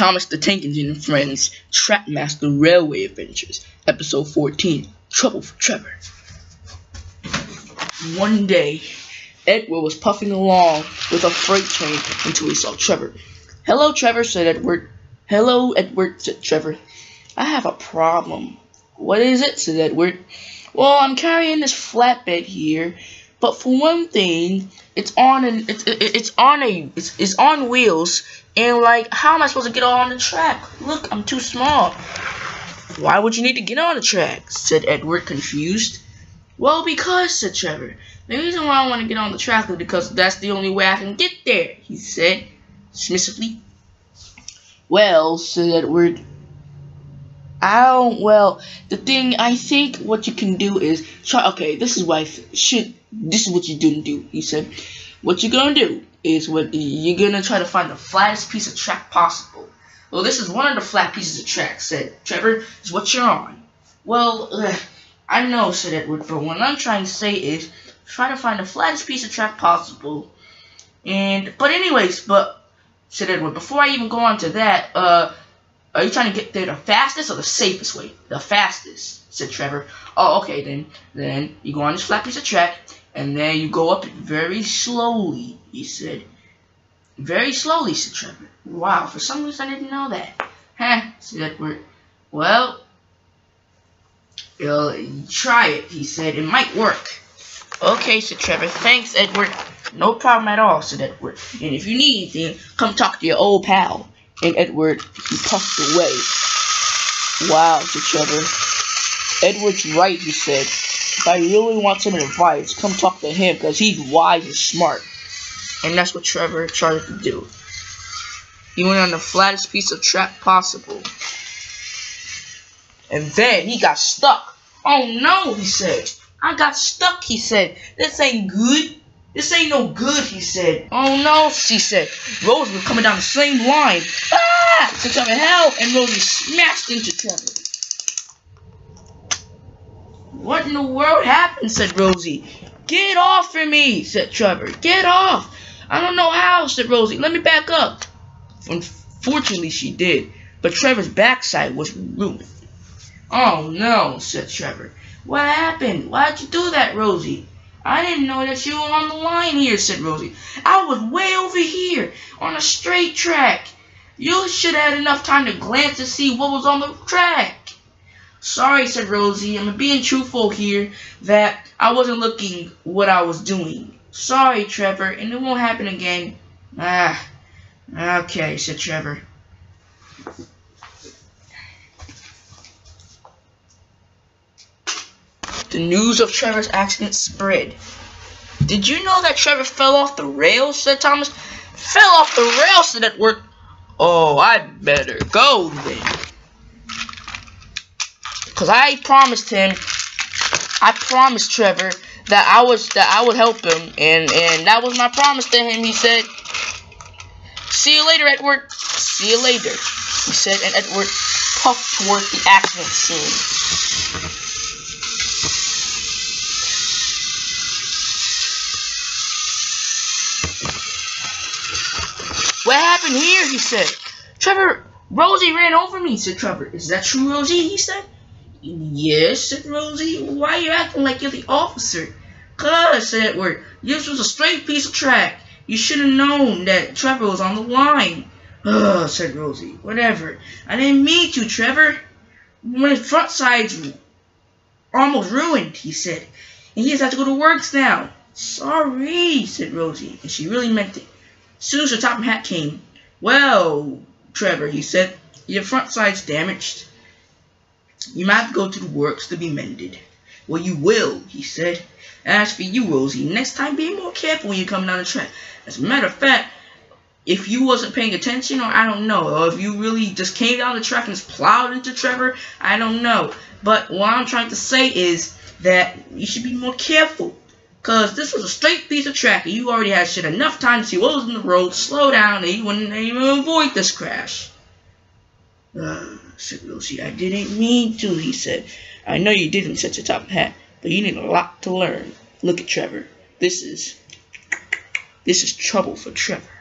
Thomas the Tank Engine and Friends Trapmaster Railway Adventures, Episode 14, Trouble for Trevor. One day, Edward was puffing along with a freight train until he saw Trevor. "Hello, Trevor," said Edward. "Hello, Edward," said Trevor. "I have a problem." "What is it?" said Edward. "Well, I'm carrying this flatbed here, but for one thing, it's on wheels, and like, how am I supposed to get on the track? Look, I'm too small." "Why would you need to get on the track?" said Edward, confused. "Well, because," said Trevor, "the reason why I want to get on the track is because that's the only way I can get there," he said, submissively. "Well," said Edward, the thing, I think what you can do is try, okay, this is what you didn't do," he said. "What you're gonna do is you're gonna try to find the flattest piece of track possible." "Well, this is one of the flat pieces of track," said Trevor. "Is what you're on." "Well, I know," said Edward, "but what I'm trying to say is try to find the flattest piece of track possible. But said Edward, "before I even go on to that, are you trying to get there the fastest or the safest way?" "The fastest," said Trevor. "Oh, okay, then you go on this flat piece of track, and then you go up it very slowly," he said. "Very slowly," said Trevor. "Wow, for some reason I didn't know that." "Huh," said Edward. "Well, try it," he said. "It might work." "Okay," said Trevor. "Thanks, Edward." "No problem at all," said Edward. "And if you need anything, come talk to your old pal." And Edward, he puffed away. "Wow," said Trevor. "Edward's right," he said. "If I really want some advice, come talk to him, because he's wise and smart." And that's what Trevor tried to do. He went on the flattest piece of track possible. And then he got stuck. "Oh no," he said. "I got stuck," he said. "This ain't good. This ain't no good," he said. "Oh no," she said. Rosie was coming down the same line. "Ah!" said Trevor. "Help!" And Rosie smashed into Trevor. "What in the world happened?" said Rosie. "Get off of me," said Trevor. "Get off." "I don't know how," said Rosie. "Let me back up." Unfortunately, she did, but Trevor's backside was ruined. "Oh no," said Trevor. "What happened? Why'd you do that, Rosie?" "I didn't know that you were on the line here," said Rosie. "I was way over here on a straight track. You should have had enough time to glance to see what was on the track." "Sorry," said Rosie. "I'm being truthful here that I wasn't looking what I was doing. Sorry, Trevor, and it won't happen again." Okay," said Trevor. The news of Trevor's accident spread. "Did you know that Trevor fell off the rails?" said Thomas. "Fell off the rails?" said Edward. "Oh, I'd better go then. Because I promised Trevor that I would help him, and that was my promise to him," he said. "See you later, Edward." "See you later," he said, and Edward puffed towards the accident scene. "What happened here?" he said. "Trevor, Rosie ran over me," said Trevor. "Is that true, Rosie?" he said. "Yes," said Rosie. "Why are you acting like you're the officer?" "'Cause," said Edward, "this was a straight piece of track. You should have known that Trevor was on the line." "Ugh," said Rosie. "Whatever. I didn't mean to, Trevor. My front side's almost ruined," he said. "And he has to go to works now." "Sorry," said Rosie, and she really meant it. As soon as her top hat came, "Well, Trevor," he said, "your front side's damaged. You might have to go to the works to be mended." "Well, you will," he said. "As for you, Rosie, next time be more careful when you're coming down the track. As a matter of fact, if you wasn't paying attention, or I don't know, or if you really just came down the track and just plowed into Trevor, I don't know. But what I'm trying to say is that you should be more careful. Because this was a straight piece of track, and you already had enough time to see what was in the road, slow down, and you wouldn't even avoid this crash." Said Rosie. "I didn't mean to," he said. "I know you didn't," said your top hat, "but you need a lot to learn. Look at Trevor. This is trouble for Trevor."